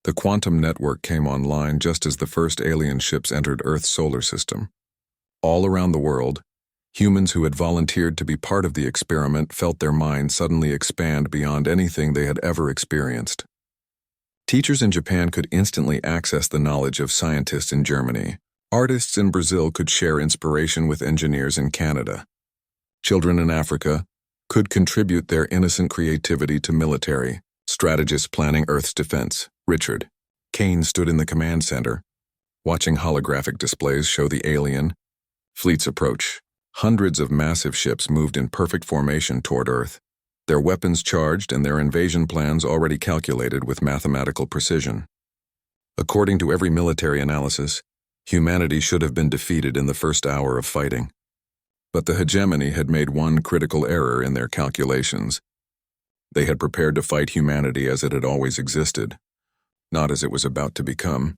The quantum network came online just as the first alien ships entered Earth's solar system. All around the world, humans who had volunteered to be part of the experiment felt their minds suddenly expand beyond anything they had ever experienced. Teachers in Japan could instantly access the knowledge of scientists in Germany. Artists in Brazil could share inspiration with engineers in Canada. Children in Africa could contribute their innocent creativity to military strategists planning Earth's defense. Richard Kane stood in the command center, watching holographic displays show the alien fleet's approach. Hundreds of massive ships moved in perfect formation toward Earth, their weapons charged and their invasion plans already calculated with mathematical precision. According to every military analysis, humanity should have been defeated in the first hour of fighting. But the hegemony had made one critical error in their calculations. They had prepared to fight humanity as it had always existed, not as it was about to become.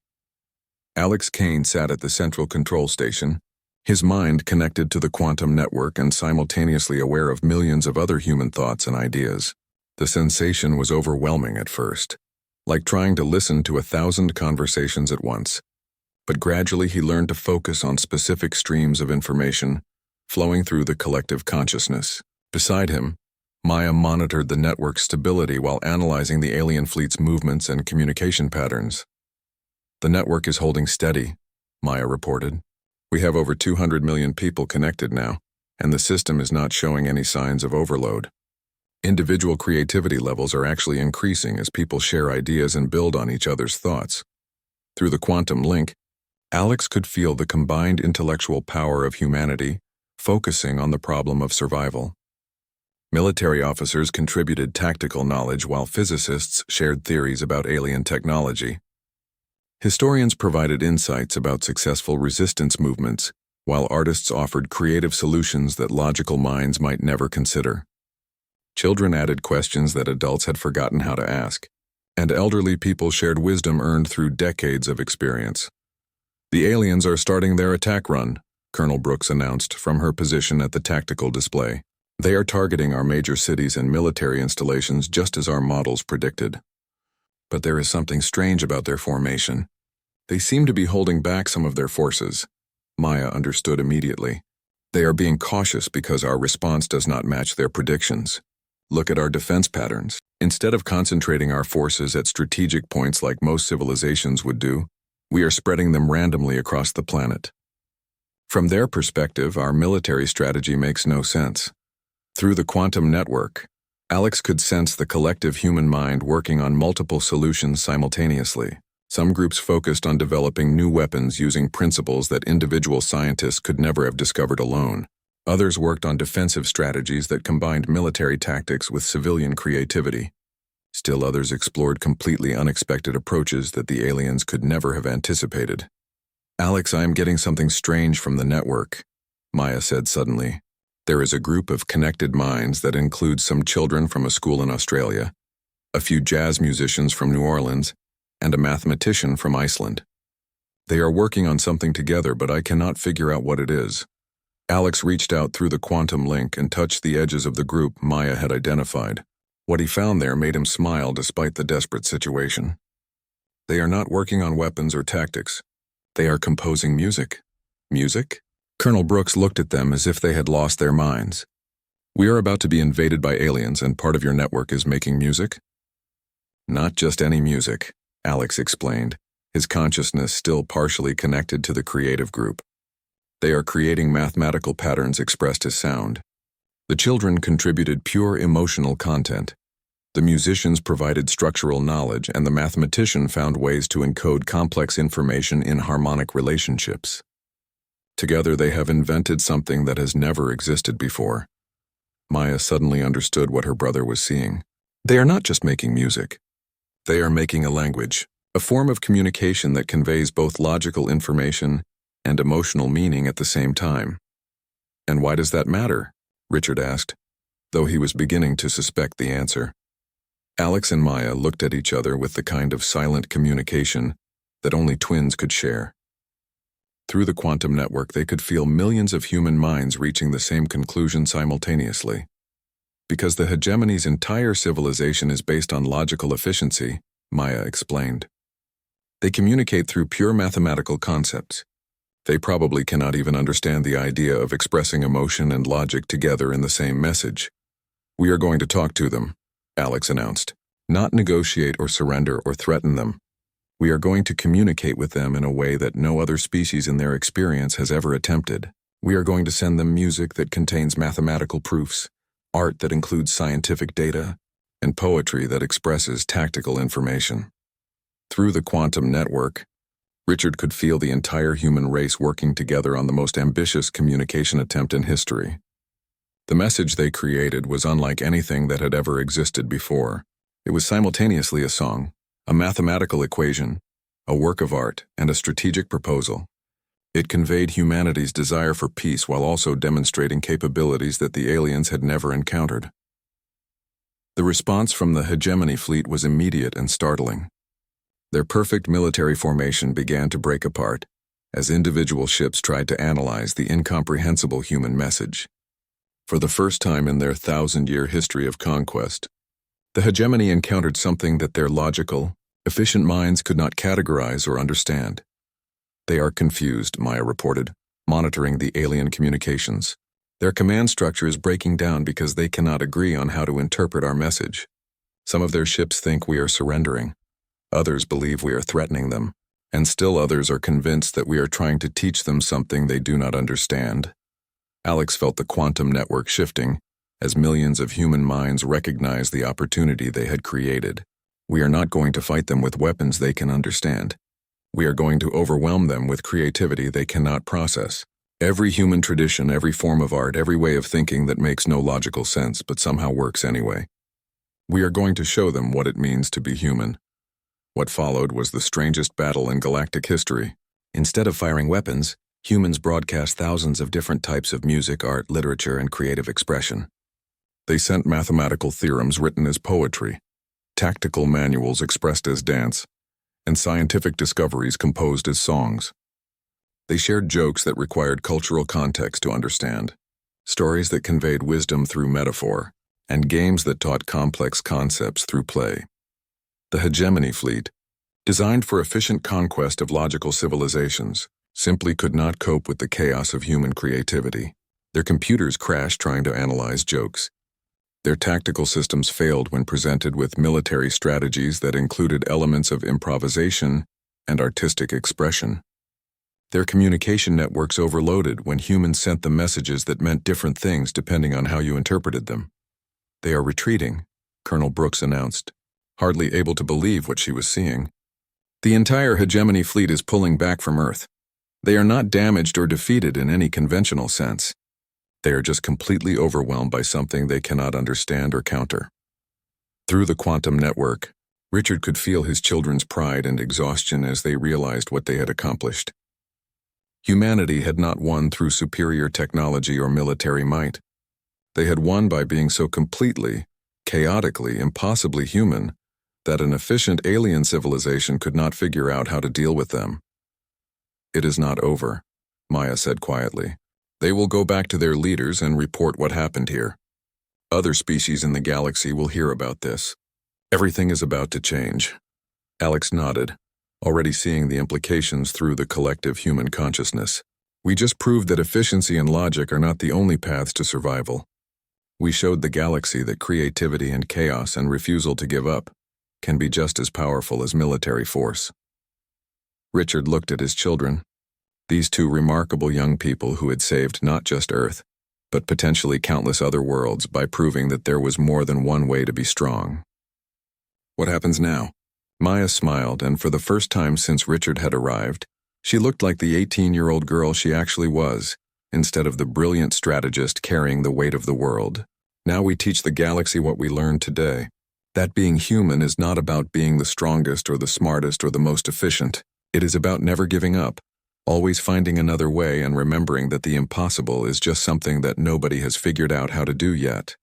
Alex Kane sat at the central control station, his mind connected to the quantum network and simultaneously aware of millions of other human thoughts and ideas. The sensation was overwhelming at first, like trying to listen to 1,000 conversations at once. But gradually he learned to focus on specific streams of information flowing through the collective consciousness. Beside him, Maya monitored the network's stability while analyzing the alien fleet's movements and communication patterns. "The network is holding steady," Maya reported. "We have over 200 million people connected now, and the system is not showing any signs of overload. Individual creativity levels are actually increasing as people share ideas and build on each other's thoughts." Through the quantum link, Alex could feel the combined intellectual power of humanity focusing on the problem of survival. Military officers contributed tactical knowledge while physicists shared theories about alien technology. Historians provided insights about successful resistance movements, while artists offered creative solutions that logical minds might never consider. Children added questions that adults had forgotten how to ask, and elderly people shared wisdom earned through decades of experience. "The aliens are starting their attack run," Colonel Brooks announced from her position at the tactical display. "They are targeting our major cities and military installations just as our models predicted. But there is something strange about their formation. They seem to be holding back some of their forces." Maya understood immediately. "They are being cautious because our response does not match their predictions. Look at our defense patterns. Instead of concentrating our forces at strategic points like most civilizations would do, we are spreading them randomly across the planet. From their perspective, our military strategy makes no sense." Through the quantum network, Alex could sense the collective human mind working on multiple solutions simultaneously. Some groups focused on developing new weapons using principles that individual scientists could never have discovered alone. Others worked on defensive strategies that combined military tactics with civilian creativity. Still others explored completely unexpected approaches that the aliens could never have anticipated. "Alex, I am getting something strange from the network," Maya said suddenly. "There is a group of connected minds that includes some children from a school in Australia, a few jazz musicians from New Orleans, and a mathematician from Iceland. They are working on something together, but I cannot figure out what it is." Alex reached out through the quantum link and touched the edges of the group Maya had identified. What he found there made him smile despite the desperate situation. "They are not working on weapons or tactics. They are composing music." "Music?" Colonel Brooks looked at them as if they had lost their minds. "We are about to be invaded by aliens, and part of your network is making music?" "Not just any music," Alex explained, his consciousness still partially connected to the creative group. "They are creating mathematical patterns expressed as sound. The children contributed pure emotional content. The musicians provided structural knowledge, and the mathematician found ways to encode complex information in harmonic relationships. Together they have invented something that has never existed before." Maya suddenly understood what her brother was seeing. "They are not just making music. They are making a language, a form of communication that conveys both logical information and emotional meaning at the same time." "And why does that matter?" Richard asked, though he was beginning to suspect the answer. Alex and Maya looked at each other with the kind of silent communication that only twins could share. Through the quantum network, they could feel millions of human minds reaching the same conclusion simultaneously. Because the hegemony's entire civilization is based on logical efficiency, Maya explained. They communicate through pure mathematical concepts. They probably cannot even understand the idea of expressing emotion and logic together in the same message. "We are going to talk to them," Alex announced. "Not negotiate or surrender or threaten them. We are going to communicate with them in a way that no other species in their experience has ever attempted. We are going to send them music that contains mathematical proofs, art that includes scientific data, and poetry that expresses tactical information." Through the quantum network, Richard could feel the entire human race working together on the most ambitious communication attempt in history. The message they created was unlike anything that had ever existed before. It was simultaneously a song, a mathematical equation, a work of art, and a strategic proposal. It conveyed humanity's desire for peace while also demonstrating capabilities that the aliens had never encountered. The response from the hegemony fleet was immediate and startling. Their perfect military formation began to break apart as individual ships tried to analyze the incomprehensible human message. For the first time in their 1,000-year history of conquest, the hegemony encountered something that their logical, efficient minds could not categorize or understand. "They are confused," Maya reported, monitoring the alien communications. "Their command structure is breaking down because they cannot agree on how to interpret our message. Some of their ships think we are surrendering. Others believe we are threatening them, and still others are convinced that we are trying to teach them something they do not understand." Alex felt the quantum network shifting as millions of human minds recognized the opportunity they had created. "We are not going to fight them with weapons they can understand. We are going to overwhelm them with creativity they cannot process. Every human tradition, every form of art, every way of thinking that makes no logical sense but somehow works anyway. We are going to show them what it means to be human." What followed was the strangest battle in galactic history. Instead of firing weapons, humans broadcast thousands of different types of music, art, literature, and creative expression. They sent mathematical theorems written as poetry, tactical manuals expressed as dance, and scientific discoveries composed as songs. They shared jokes that required cultural context to understand, stories that conveyed wisdom through metaphor, and games that taught complex concepts through play. The hegemony fleet, designed for efficient conquest of logical civilizations, simply could not cope with the chaos of human creativity. Their computers crashed trying to analyze jokes. Their tactical systems failed when presented with military strategies that included elements of improvisation and artistic expression. Their communication networks overloaded when humans sent them messages that meant different things depending on how you interpreted them. "They are retreating," Colonel Brooks announced, hardly able to believe what she was seeing. "The entire hegemony fleet is pulling back from Earth. They are not damaged or defeated in any conventional sense. They are just completely overwhelmed by something they cannot understand or counter." Through the quantum network, Richard could feel his children's pride and exhaustion as they realized what they had accomplished. Humanity had not won through superior technology or military might. They had won by being so completely, chaotically, impossibly human that an efficient alien civilization could not figure out how to deal with them. "It is not over," Maya said quietly. "They will go back to their leaders and report what happened here. Other species in the galaxy will hear about this. Everything is about to change." Alex nodded, already seeing the implications through the collective human consciousness. "We just proved that efficiency and logic are not the only paths to survival. We showed the galaxy that creativity and chaos and refusal to give up can be just as powerful as military force." Richard looked at his children, these two remarkable young people who had saved not just Earth, but potentially countless other worlds by proving that there was more than one way to be strong. "What happens now?" Maya smiled, and for the first time since Richard had arrived, she looked like the 18-year-old girl she actually was, instead of the brilliant strategist carrying the weight of the world. "Now we teach the galaxy what we learned today. That being human is not about being the strongest or the smartest or the most efficient. It is about never giving up, always finding another way and remembering that the impossible is just something that nobody has figured out how to do yet."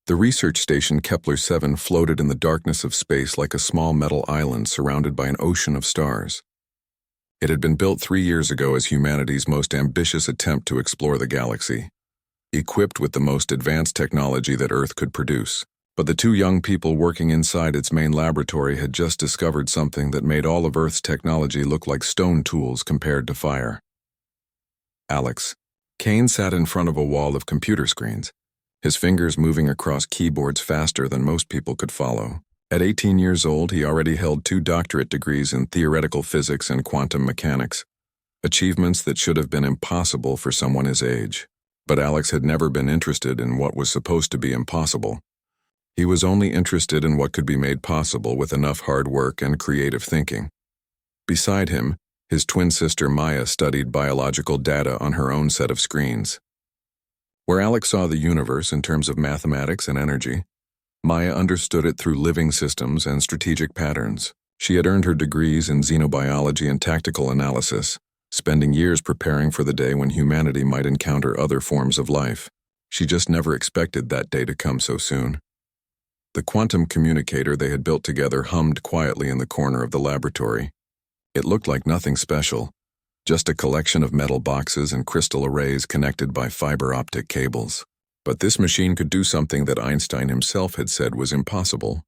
The research station Kepler-7 floated in the darkness of space like a small metal island surrounded by an ocean of stars. It had been built 3 years ago as humanity's most ambitious attempt to explore the galaxy, equipped with the most advanced technology that Earth could produce. But the two young people working inside its main laboratory had just discovered something that made all of Earth's technology look like stone tools compared to fire. Alex. Kane sat in front of a wall of computer screens, his fingers moving across keyboards faster than most people could follow. At 18 years old, he already held 2 doctorate degrees in theoretical physics and quantum mechanics, achievements that should have been impossible for someone his age. But Alex had never been interested in what was supposed to be impossible. He was only interested in what could be made possible with enough hard work and creative thinking. Beside him, his twin sister Maya studied biological data on her own set of screens. Where Alex saw the universe in terms of mathematics and energy, Maya understood it through living systems and strategic patterns. She had earned her degrees in xenobiology and tactical analysis, spending years preparing for the day when humanity might encounter other forms of life. She just never expected that day to come so soon. The quantum communicator they had built together hummed quietly in the corner of the laboratory. It looked like nothing special, just a collection of metal boxes and crystal arrays connected by fiber optic cables. But this machine could do something that Einstein himself had said was impossible.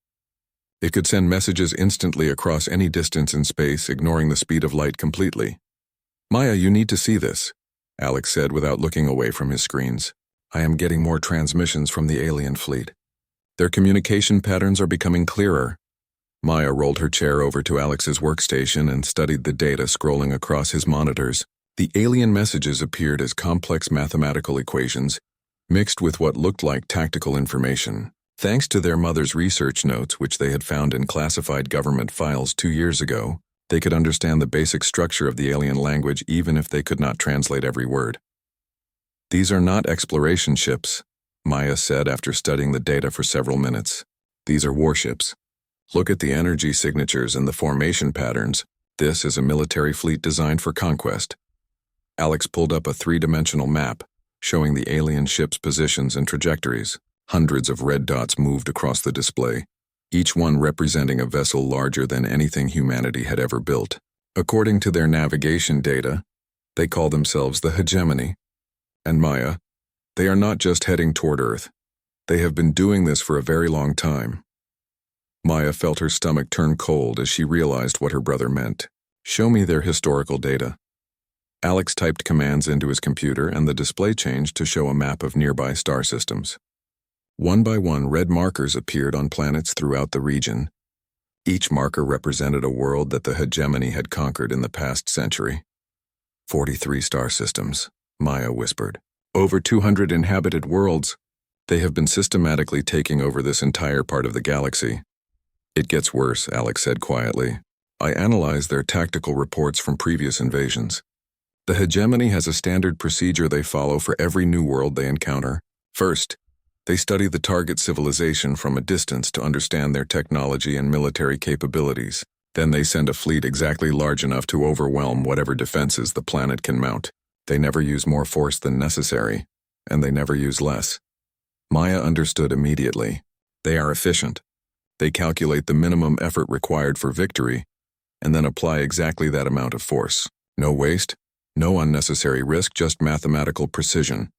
It could send messages instantly across any distance in space, ignoring the speed of light completely. "Maya, you need to see this," Alex said without looking away from his screens. "I am getting more transmissions from the alien fleet. Their communication patterns are becoming clearer." Maya rolled her chair over to Alex's workstation and studied the data scrolling across his monitors. The alien messages appeared as complex mathematical equations, mixed with what looked like tactical information. Thanks to their mother's research notes, which they had found in classified government files 2 years ago, they could understand the basic structure of the alien language even if they could not translate every word. "These are not exploration ships," Maya said after studying the data for several minutes. "These are warships. Look at the energy signatures and the formation patterns. This is a military fleet designed for conquest." Alex pulled up a 3-dimensional map, showing the alien ships' positions and trajectories. Hundreds of red dots moved across the display, each one representing a vessel larger than anything humanity had ever built. According to their navigation data, they call themselves the Hegemony. And Maya, they are not just heading toward Earth. They have been doing this for a very long time. Maya felt her stomach turn cold as she realized what her brother meant. "Show me their historical data." Alex typed commands into his computer and the display changed to show a map of nearby star systems. One by one, red markers appeared on planets throughout the region. Each marker represented a world that the Hegemony had conquered in the past century. 43 star systems, Maya whispered. Over 200 inhabited worlds. They have been systematically taking over this entire part of the galaxy. "It gets worse," Alex said quietly. "I analyzed their tactical reports from previous invasions. The Hegemony has a standard procedure they follow for every new world they encounter. First, they study the target civilization from a distance to understand their technology and military capabilities. Then they send a fleet exactly large enough to overwhelm whatever defenses the planet can mount. They never use more force than necessary, and they never use less." Maya understood immediately. They are efficient. They calculate the minimum effort required for victory, and then apply exactly that amount of force. No waste, no unnecessary risk, just mathematical precision.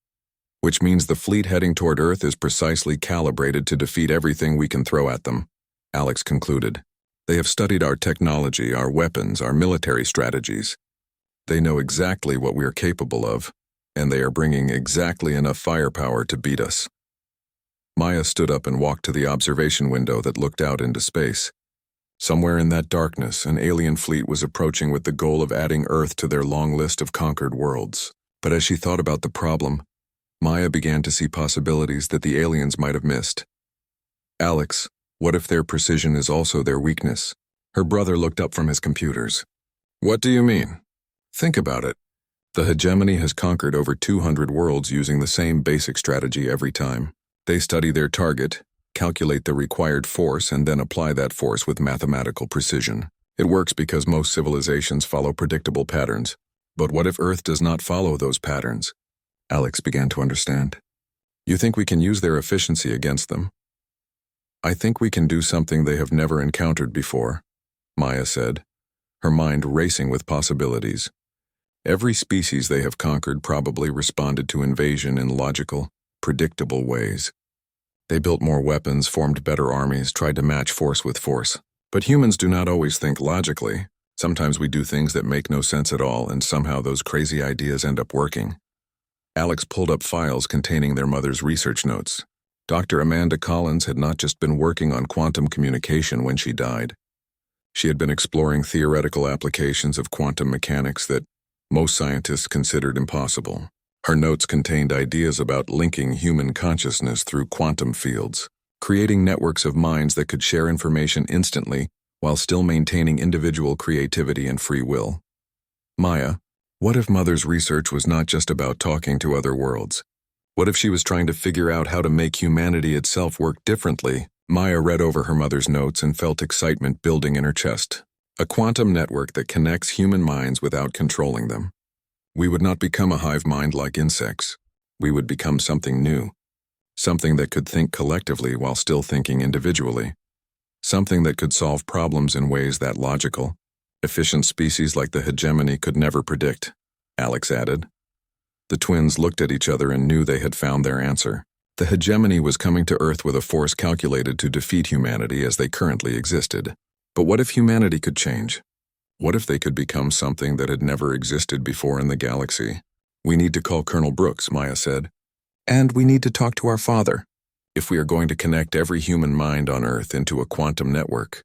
Which means the fleet heading toward Earth is precisely calibrated to defeat everything we can throw at them, Alex concluded. They have studied our technology, our weapons, our military strategies. They know exactly what we are capable of, and they are bringing exactly enough firepower to beat us. Maya stood up and walked to the observation window that looked out into space. Somewhere in that darkness, an alien fleet was approaching with the goal of adding Earth to their long list of conquered worlds. But as she thought about the problem, Maya began to see possibilities that the aliens might have missed. "Alex, what if their precision is also their weakness?" Her brother looked up from his computers. "What do you mean?" "Think about it. The Hegemony has conquered over 200 worlds using the same basic strategy every time. They study their target, calculate the required force, and then apply that force with mathematical precision. It works because most civilizations follow predictable patterns. But what if Earth does not follow those patterns?" Alex began to understand. "You think we can use their efficiency against them?" "I think we can do something they have never encountered before," Maya said, her mind racing with possibilities. Every species they have conquered probably responded to invasion in logical, predictable ways. They built more weapons, formed better armies, tried to match force with force. But humans do not always think logically. Sometimes we do things that make no sense at all, and somehow those crazy ideas end up working. Alex pulled up files containing their mother's research notes. Dr. Amanda Collins had not just been working on quantum communication when she died. She had been exploring theoretical applications of quantum mechanics that most scientists considered impossible. Her notes contained ideas about linking human consciousness through quantum fields, creating networks of minds that could share information instantly while still maintaining individual creativity and free will. Maya, what if Mother's research was not just about talking to other worlds? What if she was trying to figure out how to make humanity itself work differently? Maya read over her mother's notes and felt excitement building in her chest. A quantum network that connects human minds without controlling them. We would not become a hive mind like insects. We would become something new. Something that could think collectively while still thinking individually. Something that could solve problems in ways that logical, efficient species like the hegemony could never predict, Alex added. The twins looked at each other and knew they had found their answer. The hegemony was coming to Earth with a force calculated to defeat humanity as they currently existed. But what if humanity could change? What if they could become something that had never existed before in the galaxy? We need to call Colonel Brooks, Maya said. And we need to talk to our father. If we are going to connect every human mind on Earth into a quantum network,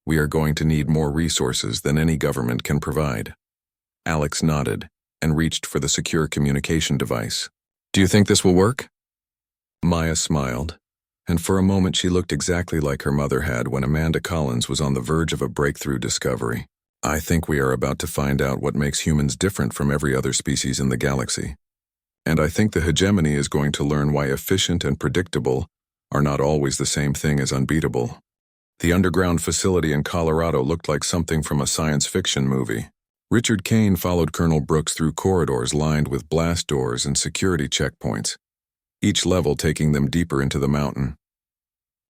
we are going to need more resources than any government can provide. Alex nodded and reached for the secure communication device. Do you think this will work? Maya smiled, and for a moment she looked exactly like her mother had when Amanda Collins was on the verge of a breakthrough discovery. I think we are about to find out what makes humans different from every other species in the galaxy. And I think the hegemony is going to learn why efficient and predictable are not always the same thing as unbeatable. The underground facility in Colorado looked like something from a science fiction movie. Richard Kane followed Colonel Brooks through corridors lined with blast doors and security checkpoints, each level taking them deeper into the mountain.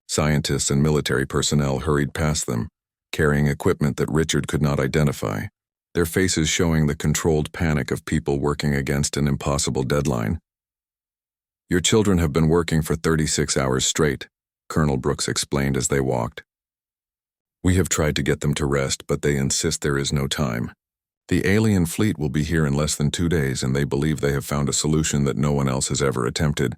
Scientists and military personnel hurried past them, carrying equipment that Richard could not identify, their faces showing the controlled panic of people working against an impossible deadline. Your children have been working for 36 hours straight, Colonel Brooks explained as they walked. We have tried to get them to rest, but they insist there is no time. The alien fleet will be here in less than 2 days, and they believe they have found a solution that no one else has ever attempted.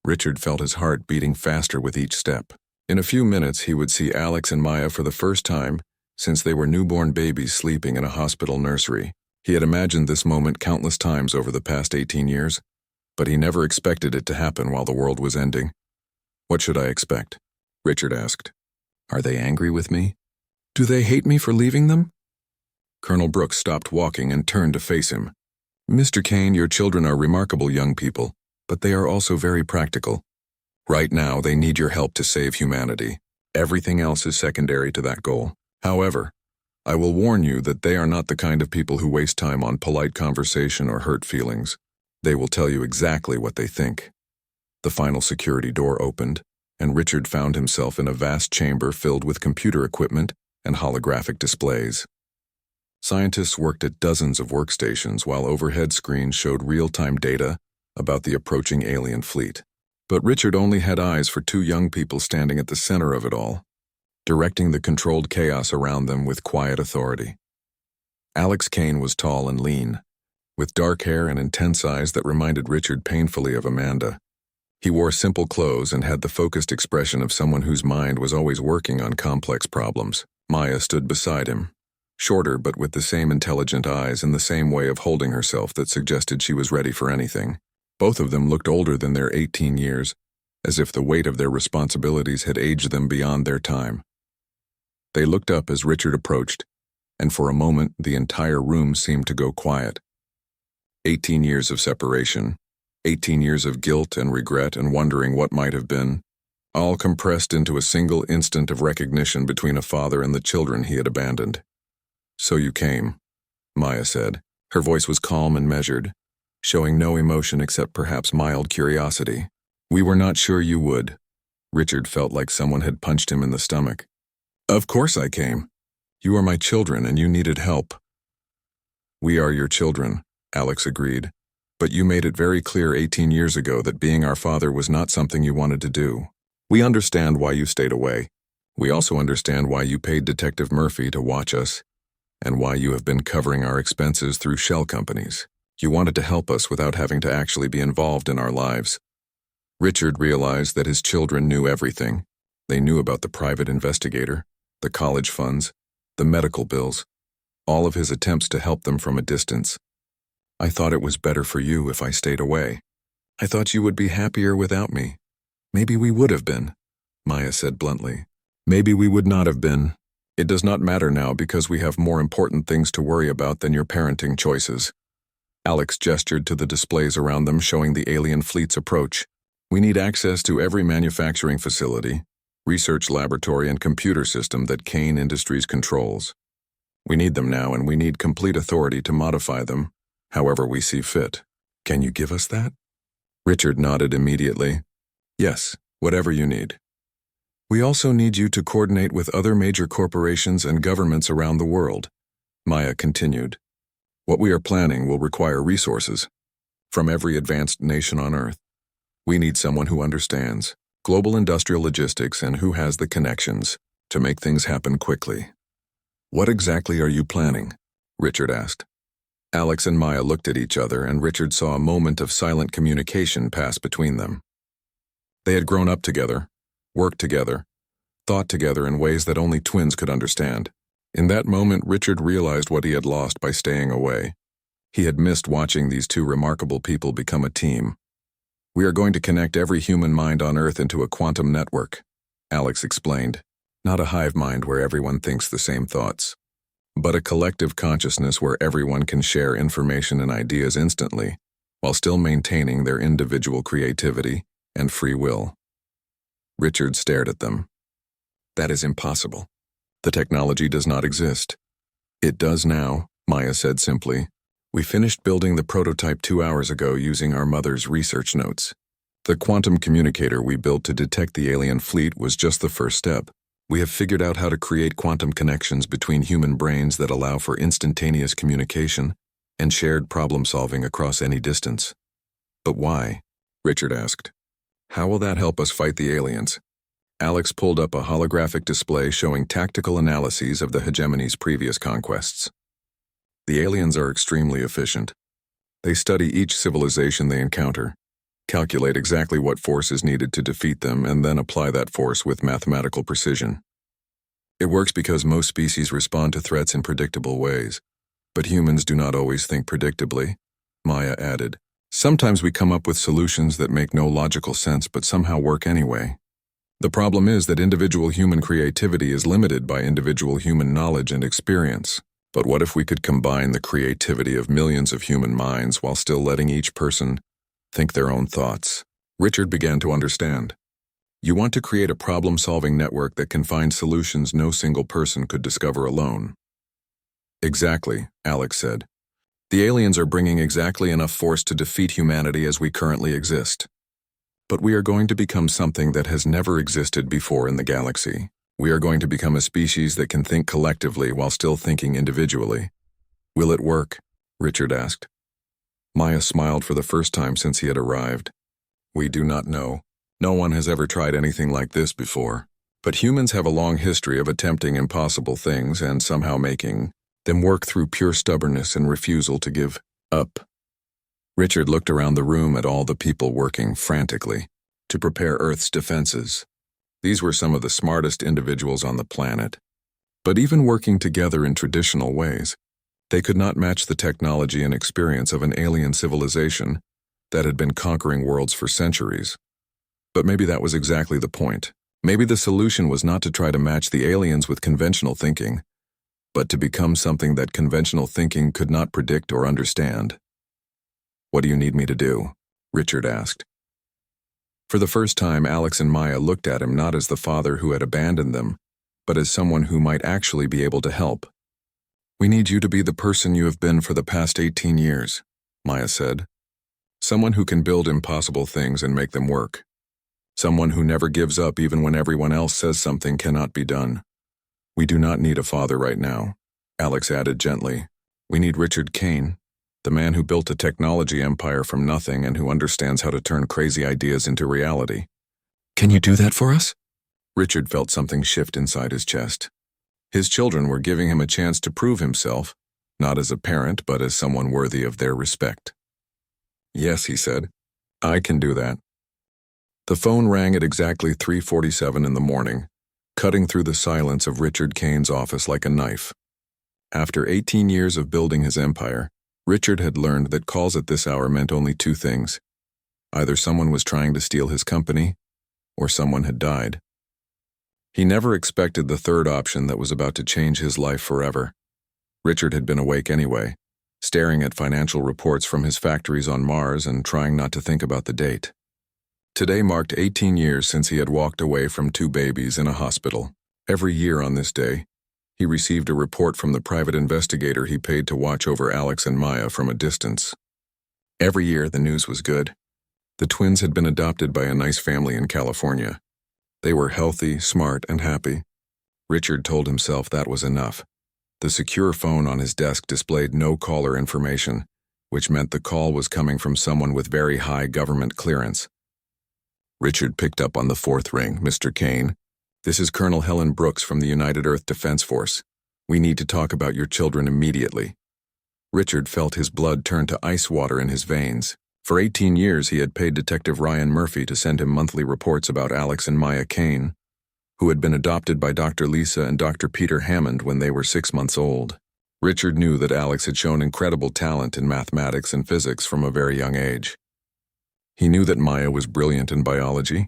Richard felt his heart beating faster with each step. In a few minutes, he would see Alex and Maya for the first time since they were newborn babies sleeping in a hospital nursery. He had imagined this moment countless times over the past 18 years, but he never expected it to happen while the world was ending. What should I expect? Richard asked. Are they angry with me? Do they hate me for leaving them? Colonel Brooks stopped walking and turned to face him. Mr. Kane, your children are remarkable young people, but they are also very practical. Right now, they need your help to save humanity. Everything else is secondary to that goal. However, I will warn you that they are not the kind of people who waste time on polite conversation or hurt feelings. They will tell you exactly what they think. The final security door opened, and Richard found himself in a vast chamber filled with computer equipment and holographic displays. Scientists worked at dozens of workstations while overhead screens showed real-time data about the approaching alien fleet. But Richard only had eyes for 2 young people standing at the center of it all, directing the controlled chaos around them with quiet authority. Alex Kane was tall and lean, with dark hair and intense eyes that reminded Richard painfully of Amanda. He wore simple clothes and had the focused expression of someone whose mind was always working on complex problems. Maya stood beside him, shorter but with the same intelligent eyes and the same way of holding herself that suggested she was ready for anything. Both of them looked older than their 18 years, as if the weight of their responsibilities had aged them beyond their time. They looked up as Richard approached, and for a moment the entire room seemed to go quiet. 18 years of separation, 18 years of guilt and regret and wondering what might have been, all compressed into a single instant of recognition between a father and the children he had abandoned. So you came, Maya said. Her voice was calm and measured, showing no emotion except perhaps mild curiosity. We were not sure you would. Richard felt like someone had punched him in the stomach. Of course I came. You are my children and you needed help. We are your children, Alex agreed, But you made it very clear 18 years ago that being our father was not something you wanted to do. We understand why you stayed away. We also understand why you paid Detective Murphy to watch us, and why you have been covering our expenses through shell companies. You wanted to help us without having to actually be involved in our lives. Richard realized that his children knew everything. They knew about the private investigator, the college funds, the medical bills, all of his attempts to help them from a distance. I thought it was better for you if I stayed away. I thought you would be happier without me. Maybe we would have been, Maya said bluntly. Maybe we would not have been. It does not matter now because we have more important things to worry about than your parenting choices. Alex gestured to the displays around them showing the alien fleet's approach. We need access to every manufacturing facility, research laboratory, and computer system that Kane Industries controls. We need them now, and we need complete authority to modify them, however we see fit. Can you give us that? Richard nodded immediately. Yes, whatever you need. We also need you to coordinate with other major corporations and governments around the world, Maya continued. What we are planning will require resources from every advanced nation on Earth. We need someone who understands global industrial logistics and who has the connections to make things happen quickly. What exactly are you planning? Richard asked. Alex and Maya looked at each other, and Richard saw a moment of silent communication pass between them. They had grown up together, worked together, thought together in ways that only twins could understand. In that moment, Richard realized what he had lost by staying away. He had missed watching these two remarkable people become a team. We are going to connect every human mind on Earth into a quantum network, Alex explained. Not a hive mind where everyone thinks the same thoughts, but a collective consciousness where everyone can share information and ideas instantly, while still maintaining their individual creativity and free will. Richard stared at them. That is impossible. The technology does not exist. It does now, Maya said simply. We finished building the prototype 2 hours ago using our mother's research notes. The quantum communicator we built to detect the alien fleet was just the first step. We have figured out how to create quantum connections between human brains that allow for instantaneous communication and shared problem-solving across any distance. But why? Richard asked. How will that help us fight the aliens? Alex pulled up a holographic display showing tactical analyses of the hegemony's previous conquests. The aliens are extremely efficient. They study each civilization they encounter, calculate exactly what force is needed to defeat them, and then apply that force with mathematical precision. It works because most species respond to threats in predictable ways, but humans do not always think predictably, Maya added. Sometimes we come up with solutions that make no logical sense but somehow work anyway. The problem is that individual human creativity is limited by individual human knowledge and experience. But what if we could combine the creativity of millions of human minds while still letting each person think their own thoughts? Richard began to understand. You want to create a problem-solving network that can find solutions no single person could discover alone. Exactly, Alex said. The aliens are bringing exactly enough force to defeat humanity as we currently exist. But we are going to become something that has never existed before in the galaxy. We are going to become a species that can think collectively while still thinking individually. Will it work? Richard asked. Maya smiled for the first time since he had arrived. We do not know. No one has ever tried anything like this before. But humans have a long history of attempting impossible things and somehow making them work through pure stubbornness and refusal to give up. Richard looked around the room at all the people working frantically to prepare Earth's defenses. These were some of the smartest individuals on the planet. But even working together in traditional ways, they could not match the technology and experience of an alien civilization that had been conquering worlds for centuries. But maybe that was exactly the point. Maybe the solution was not to try to match the aliens with conventional thinking, but to become something that conventional thinking could not predict or understand. What do you need me to do? Richard asked. For the first time, Alex and Maya looked at him not as the father who had abandoned them, but as someone who might actually be able to help. We need you to be the person you have been for the past 18 years, Maya said. Someone who can build impossible things and make them work. Someone who never gives up even when everyone else says something cannot be done. We do not need a father right now, Alex added gently. We need Richard Kane, The man who built a technology empire from nothing and who understands how to turn crazy ideas into reality. Can you do that for us? Richard felt something shift inside his chest. His children were giving him a chance to prove himself, not as a parent, but as someone worthy of their respect. Yes, he said. I can do that. The phone rang at exactly 3:47 in the morning, cutting through the silence of Richard Kane's office like a knife. After 18 years of building his empire, Richard had learned that calls at this hour meant only two things. Either someone was trying to steal his company, or someone had died. He never expected the third option that was about to change his life forever. Richard had been awake anyway, staring at financial reports from his factories on Mars and trying not to think about the date. Today marked 18 years since he had walked away from two babies in a hospital. Every year on this day, he received a report from the private investigator he paid to watch over Alex and Maya from a distance. Every year, the news was good. The twins had been adopted by a nice family in California. They were healthy, smart, and happy. Richard told himself that was enough. The secure phone on his desk displayed no caller information, which meant the call was coming from someone with very high government clearance. Richard picked up on the fourth ring. Mr. Kane, this is Colonel Helen Brooks from the United Earth Defense Force. We need to talk about your children immediately. Richard felt his blood turn to ice water in his veins. For 18 years, he had paid Detective Ryan Murphy to send him monthly reports about Alex and Maya Kane, who had been adopted by Dr. Lisa and Dr. Peter Hammond when they were 6 months old. Richard knew that Alex had shown incredible talent in mathematics and physics from a very young age. He knew that Maya was brilliant in biology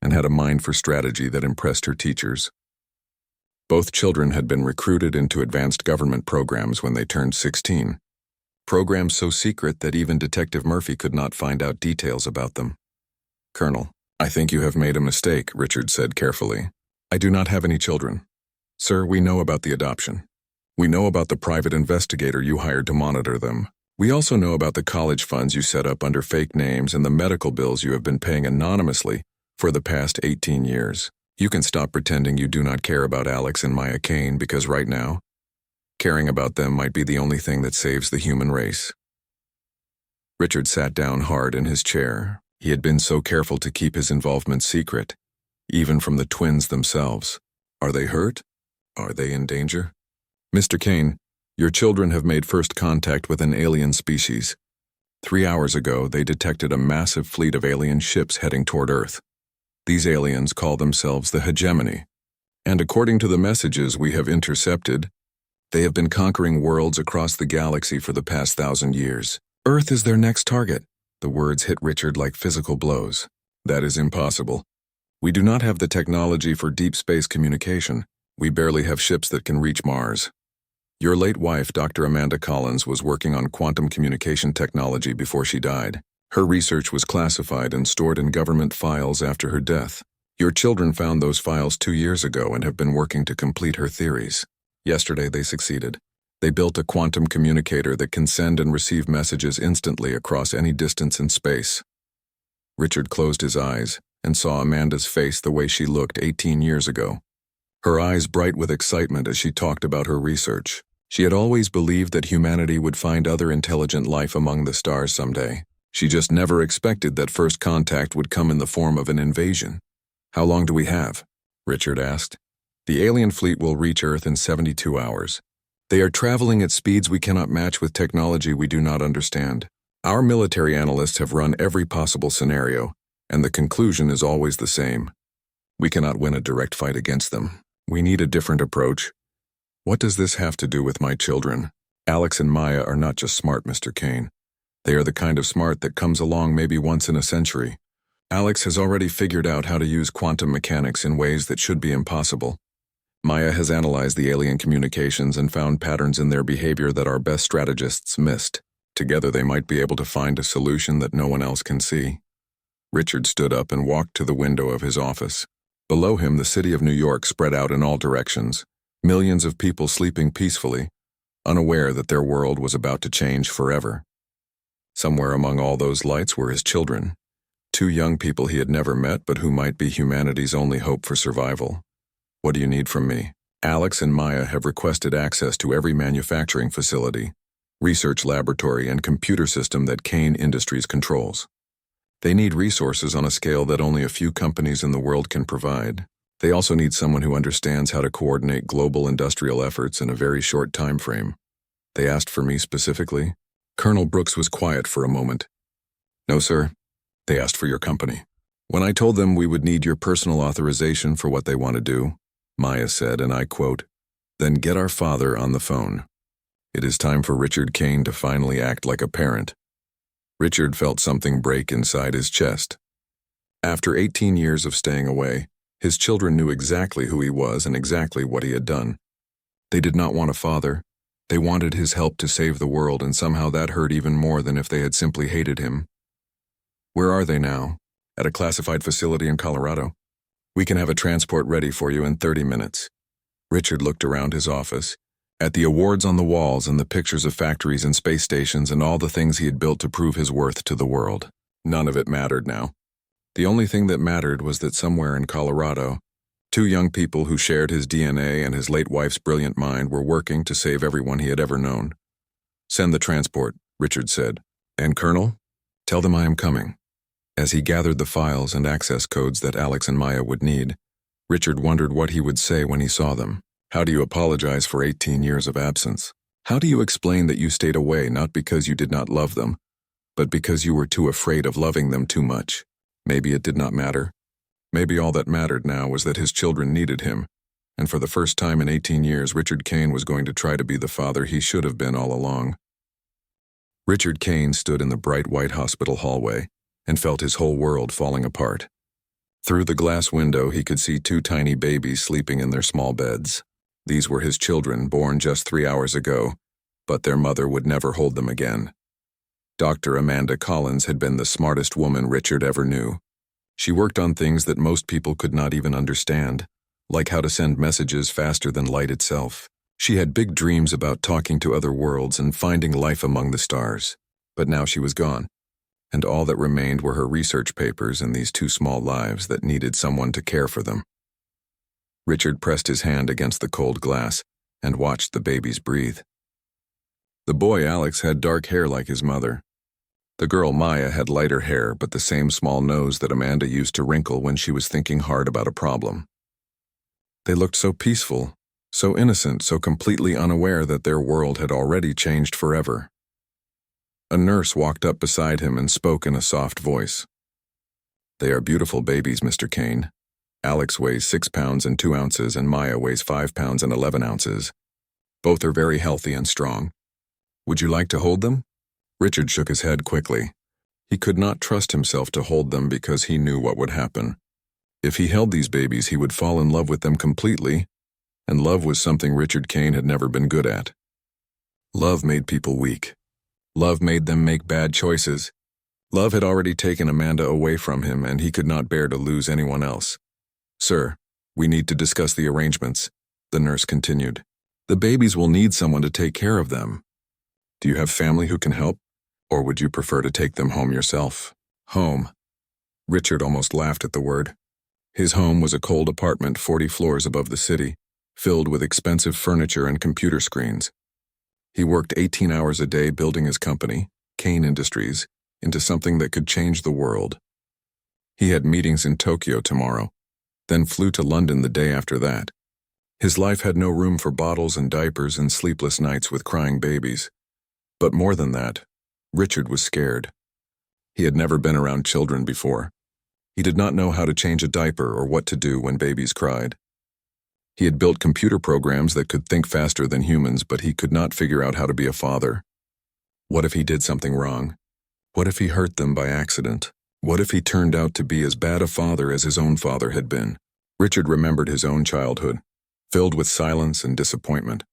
and had a mind for strategy that impressed her teachers. Both children had been recruited into advanced government programs when they turned 16. Programs so secret that even Detective Murphy could not find out details about them. Colonel, I think you have made a mistake, Richard said carefully. I do not have any children. Sir, we know about the adoption. We know about the private investigator you hired to monitor them. We also know about the college funds you set up under fake names and the medical bills you have been paying anonymously for the past 18 years. You can stop pretending you do not care about Alex and Maya Kane because right now, caring about them might be the only thing that saves the human race. Richard sat down hard in his chair. He had been so careful to keep his involvement secret, even from the twins themselves. Are they hurt? Are they in danger? Mr. Kane, your children have made first contact with an alien species. 3 hours ago, they detected a massive fleet of alien ships heading toward Earth. These aliens call themselves the Hegemony, and according to the messages we have intercepted, they have been conquering worlds across the galaxy for the past 1,000 years. Earth is their next target. The words hit Richard like physical blows. That is impossible. We do not have the technology for deep space communication. We barely have ships that can reach Mars. Your late wife, Dr. Amanda Collins, was working on quantum communication technology before she died. Her research was classified and stored in government files after her death. Your children found those files 2 years ago and have been working to complete her theories. Yesterday, they succeeded. They built a quantum communicator that can send and receive messages instantly across any distance in space. Richard closed his eyes and saw Amanda's face the way she looked 18 years ago. Her eyes bright with excitement as she talked about her research. She had always believed that humanity would find other intelligent life among the stars someday. She just never expected that first contact would come in the form of an invasion. How long do we have? Richard asked. The alien fleet will reach Earth in 72 hours. They are traveling at speeds we cannot match with technology we do not understand. Our military analysts have run every possible scenario, and the conclusion is always the same. We cannot win a direct fight against them. We need a different approach. What does this have to do with my children? Alex and Maya are not just smart, Mr. Kane. They are the kind of smart that comes along maybe once in a century. Alex has already figured out how to use quantum mechanics in ways that should be impossible. Maya has analyzed the alien communications and found patterns in their behavior that our best strategists missed. Together they might be able to find a solution that no one else can see. Richard stood up and walked to the window of his office. Below him, the city of New York spread out in all directions, millions of people sleeping peacefully, unaware that their world was about to change forever. Somewhere among all those lights were his children, 2 young people he had never met but who might be humanity's only hope for survival. What do you need from me? Alex and Maya have requested access to every manufacturing facility. research laboratory, and computer system that Kane Industries controls. They need resources on a scale that only a few companies in the world can provide. They also need someone who understands how to coordinate global industrial efforts in a very short time frame. They asked for me specifically. Colonel Brooks was quiet for a moment. No, sir. They asked for your company. When I told them we would need your personal authorization for what they want to do, Maya said, and I quote, "Then get our father on the phone. It is time for Richard Kane to finally act like a parent." Richard felt something break inside his chest. After 18 years of staying away, his children knew exactly who he was and exactly what he had done. They did not want a father. They wanted his help to save the world, and somehow that hurt even more than if they had simply hated him. Where are they now? At a classified facility in Colorado. We can have a transport ready for you in 30 minutes. Richard looked around his office, at the awards on the walls and the pictures of factories and space stations and all the things he had built to prove his worth to the world. None of it mattered now. The only thing that mattered was that somewhere in Colorado, two young people who shared his DNA and his late wife's brilliant mind were working to save everyone he had ever known. "Send the transport," Richard said. "And Colonel, tell them I am coming." As he gathered the files and access codes that Alex and Maya would need, Richard wondered what he would say when he saw them. How do you apologize for 18 years of absence? How do you explain that you stayed away not because you did not love them, but because you were too afraid of loving them too much? Maybe it did not matter. Maybe all that mattered now was that his children needed him, and for the first time in 18 years, Richard Kane was going to try to be the father he should have been all along. Richard Kane stood in the bright white hospital hallway and felt his whole world falling apart. Through the glass window, he could see two tiny babies sleeping in their small beds. These were his children, born just 3 hours ago, but their mother would never hold them again. Dr. Amanda Collins had been the smartest woman Richard ever knew. She worked on things that most people could not even understand, like how to send messages faster than light itself. She had big dreams about talking to other worlds and finding life among the stars. But now she was gone, and all that remained were her research papers and these two small lives that needed someone to care for them. Richard pressed his hand against the cold glass and watched the babies breathe. The boy Alex had dark hair like his mother. The girl Maya had lighter hair but the same small nose that Amanda used to wrinkle when she was thinking hard about a problem. They looked so peaceful, so innocent, so completely unaware that their world had already changed forever. A nurse walked up beside him and spoke in a soft voice. "They are beautiful babies, Mr. Kane. Alex weighs 6 pounds and 2 ounces and Maya weighs 5 pounds and 11 ounces. Both are very healthy and strong. Would you like to hold them?" Richard shook his head quickly. He could not trust himself to hold them because he knew what would happen. If he held these babies, he would fall in love with them completely, and love was something Richard Kane had never been good at. Love made people weak. Love made them make bad choices. Love had already taken Amanda away from him, and he could not bear to lose anyone else. "Sir, we need to discuss the arrangements," the nurse continued. "The babies will need someone to take care of them. Do you have family who can help, or would you prefer to take them home yourself?" Home. Richard almost laughed at the word. His home was a cold apartment 40 floors above the city, filled with expensive furniture and computer screens. He worked 18 hours a day building his company, Kane Industries, into something that could change the world. He had meetings in Tokyo tomorrow, then flew to London the day after that. His life had no room for bottles and diapers and sleepless nights with crying babies. But more than that, Richard was scared. He had never been around children before. He did not know how to change a diaper or what to do when babies cried. He had built computer programs that could think faster than humans, but he could not figure out how to be a father. What if he did something wrong? What if he hurt them by accident? What if he turned out to be as bad a father as his own father had been? Richard remembered his own childhood, filled with silence and disappointment.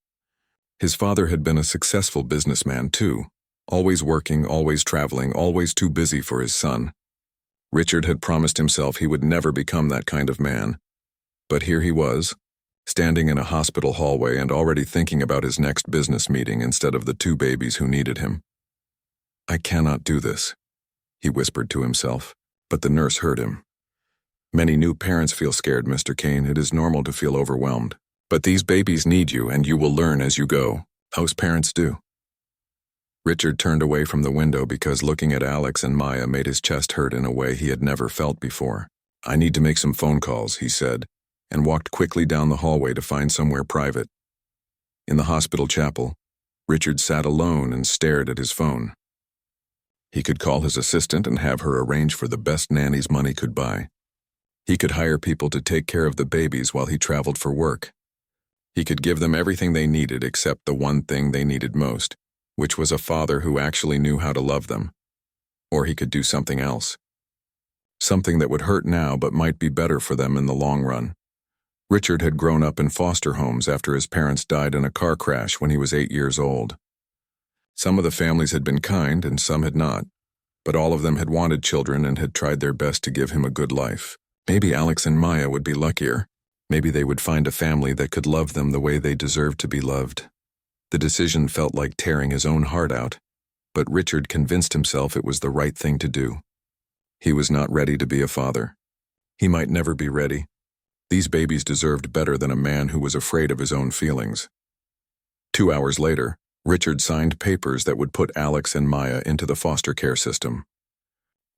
His father had been a successful businessman too, always working, always traveling, always too busy for his son. Richard had promised himself he would never become that kind of man. But here he was, standing in a hospital hallway and already thinking about his next business meeting instead of the two babies who needed him. "I cannot do this," he whispered to himself, but the nurse heard him. "Many new parents feel scared, Mr. Kane. It is normal to feel overwhelmed. But these babies need you, and you will learn as you go. Most parents do." Richard turned away from the window because looking at Alex and Maya made his chest hurt in a way he had never felt before. "I need to make some phone calls," he said, and walked quickly down the hallway to find somewhere private. In the hospital chapel, Richard sat alone and stared at his phone. He could call his assistant and have her arrange for the best nannies money could buy. He could hire people to take care of the babies while he traveled for work. He could give them everything they needed except the one thing they needed most, which was a father who actually knew how to love them. Or he could do something else. Something that would hurt now but might be better for them in the long run. Richard had grown up in foster homes after his parents died in a car crash when he was 8 years old. Some of the families had been kind and some had not, but all of them had wanted children and had tried their best to give him a good life. Maybe Alex and Maya would be luckier. Maybe they would find a family that could love them the way they deserved to be loved. The decision felt like tearing his own heart out, but Richard convinced himself it was the right thing to do. He was not ready to be a father. He might never be ready. These babies deserved better than a man who was afraid of his own feelings. 2 hours later, Richard signed papers that would put Alex and Maya into the foster care system.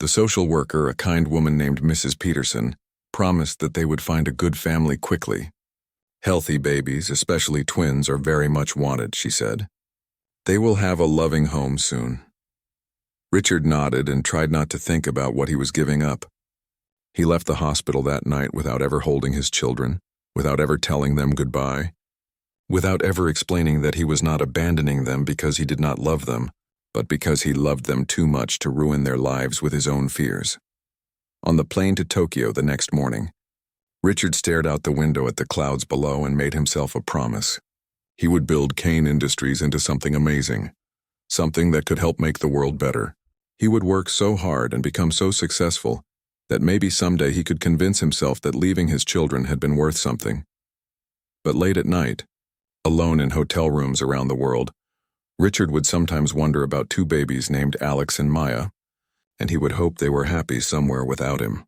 The social worker, a kind woman named Mrs. Peterson, promised that they would find a good family quickly. "Healthy babies, especially twins, are very much wanted," she said. "They will have a loving home soon." Richard nodded and tried not to think about what he was giving up. He left the hospital that night without ever holding his children, without ever telling them goodbye, without ever explaining that he was not abandoning them because he did not love them, but because he loved them too much to ruin their lives with his own fears. On the plane to Tokyo the next morning, Richard stared out the window at the clouds below and made himself a promise. He would build Kane Industries into something amazing, something that could help make the world better. He would work so hard and become so successful that maybe someday he could convince himself that leaving his children had been worth something. But late at night, alone in hotel rooms around the world, Richard would sometimes wonder about 2 babies named Alex and Maya, and he would hope they were happy somewhere without him.